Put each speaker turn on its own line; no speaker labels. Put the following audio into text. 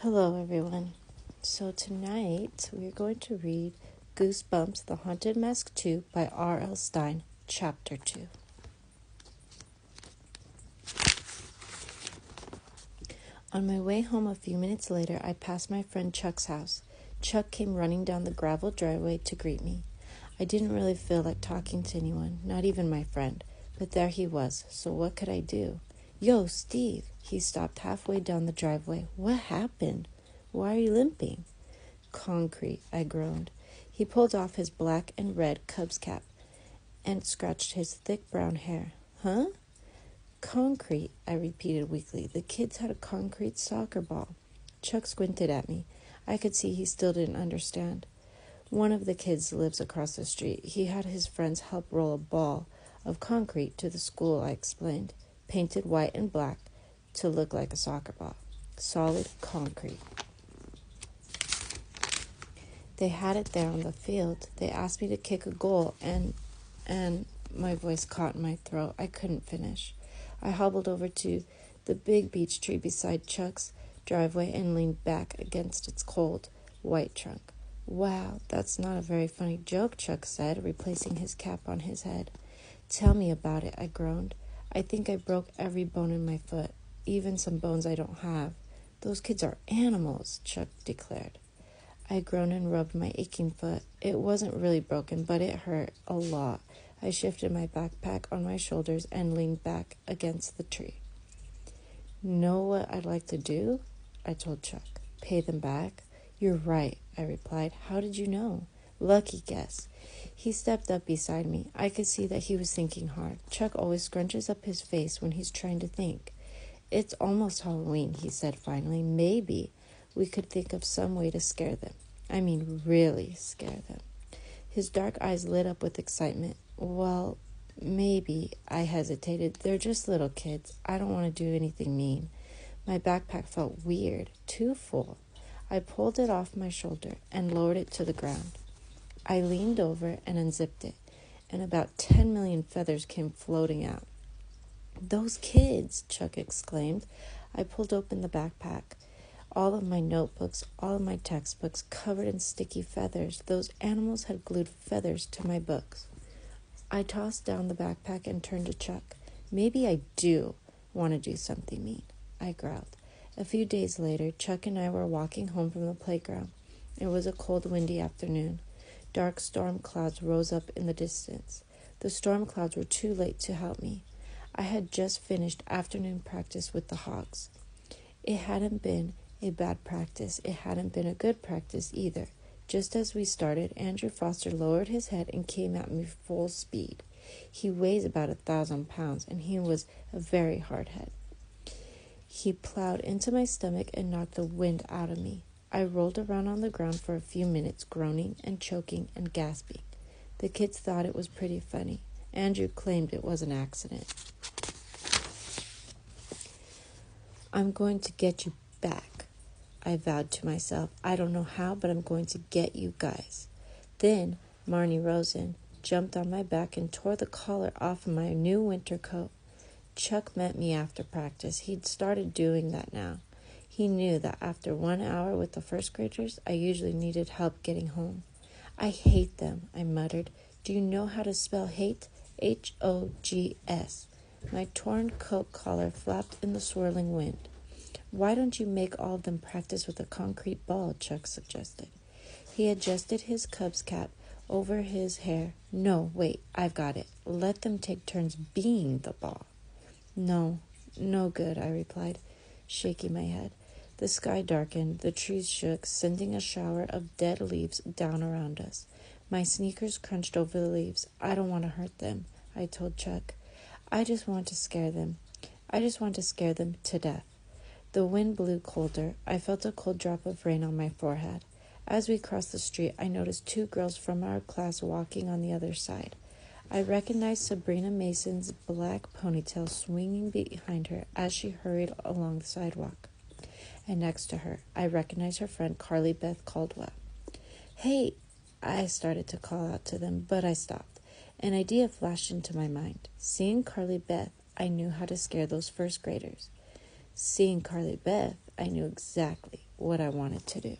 Hello, everyone. So tonight we're going to read Goosebumps, The Haunted Mask 2 by R.L. Stine, Chapter 2. On my way home a few minutes later, I passed my friend Chuck's house. Chuck came running down the gravel driveway to greet me. I didn't really feel like talking to anyone, not even my friend, but there he was, so what could I do? Yo, Steve! He stopped halfway down the driveway. What happened? Why are you limping? Concrete, I groaned. He pulled off his black and red Cubs cap and scratched his thick brown hair. Huh? Concrete, I repeated weakly. The kids had a concrete soccer ball. Chuck squinted at me. I could see he still didn't understand. One of the kids lives across the street. He had his friends help roll a ball of concrete to the school, I explained, painted white and black to look like a soccer ball. Solid concrete. They had it there on the field. They asked me to kick a goal, and my voice caught in my throat. I couldn't finish. I hobbled over to the big beech tree beside Chuck's driveway and leaned back against its cold, white trunk. Wow, that's not a very funny joke, Chuck said, replacing his cap on his head. Tell me about it, I groaned. I think I broke every bone in my foot, even some bones I don't have. Those kids are animals, Chuck declared. I groaned and rubbed my aching foot. It wasn't really broken, but it hurt a lot. I shifted my backpack on my shoulders and leaned back against the tree. Know what I'd like to do? I told Chuck. Pay them back? You're right, I replied. How did you know? Lucky guess. He stepped up beside me. I could see that he was thinking hard. Chuck always scrunches up his face when he's trying to think. It's almost Halloween, he said finally. Maybe we could think of some way to scare them. I mean, really scare them. His dark eyes lit up with excitement. Well, maybe, I hesitated. They're just little kids. I don't want to do anything mean. My backpack felt weird, too full. I pulled it off my shoulder and lowered it to the ground. I leaned over and unzipped it, and about 10 million feathers came floating out. Those kids, Chuck exclaimed. I pulled open the backpack. All of my notebooks, all of my textbooks covered in sticky feathers. Those animals had glued feathers to my books. I tossed down the backpack and turned to Chuck. Maybe I do want to do something mean, I growled. A few days later, Chuck and I were walking home from the playground. It was a cold, windy afternoon. Dark storm clouds rose up in the distance. The storm clouds were too late to help me. I had just finished afternoon practice with the Hogs. It hadn't been a bad practice. It hadn't been a good practice either. Just as we started, Andrew Foster lowered his head and came at me full speed. He weighs about 1,000 pounds, and he was a very hard head. He plowed into my stomach and knocked the wind out of me. I rolled around on the ground for a few minutes, groaning and choking and gasping. The kids thought it was pretty funny. Andrew claimed it was an accident. I'm going to get you back, I vowed to myself. I don't know how, but I'm going to get you guys. Then Marnie Rosen jumped on my back and tore the collar off of my new winter coat. Chuck met me after practice. He'd started doing that now. He knew that after 1 hour with the first graders, I usually needed help getting home. I hate them, I muttered. Do you know how to spell hate? H-O-G-S. My torn coat collar flapped in the swirling wind. Why don't you make all of them practice with a concrete ball, Chuck suggested. He adjusted his Cubs cap over his hair. No, wait, I've got it. Let them take turns being the ball. No good, I replied, shaking my head. The sky darkened, the trees shook, sending a shower of dead leaves down around us. My sneakers crunched over the leaves. I don't want to hurt them, I told Chuck. I just want to scare them. I just want to scare them to death. The wind blew colder. I felt a cold drop of rain on my forehead. As we crossed the street, I noticed 2 girls from our class walking on the other side. I recognized Sabrina Mason's black ponytail swinging behind her as she hurried along the sidewalk. And next to her, I recognized her friend Carly Beth Caldwell. Hey, I started to call out to them, but I stopped. An idea flashed into my mind. Seeing Carly Beth, I knew how to scare those first graders. Seeing Carly Beth, I knew exactly what I wanted to do.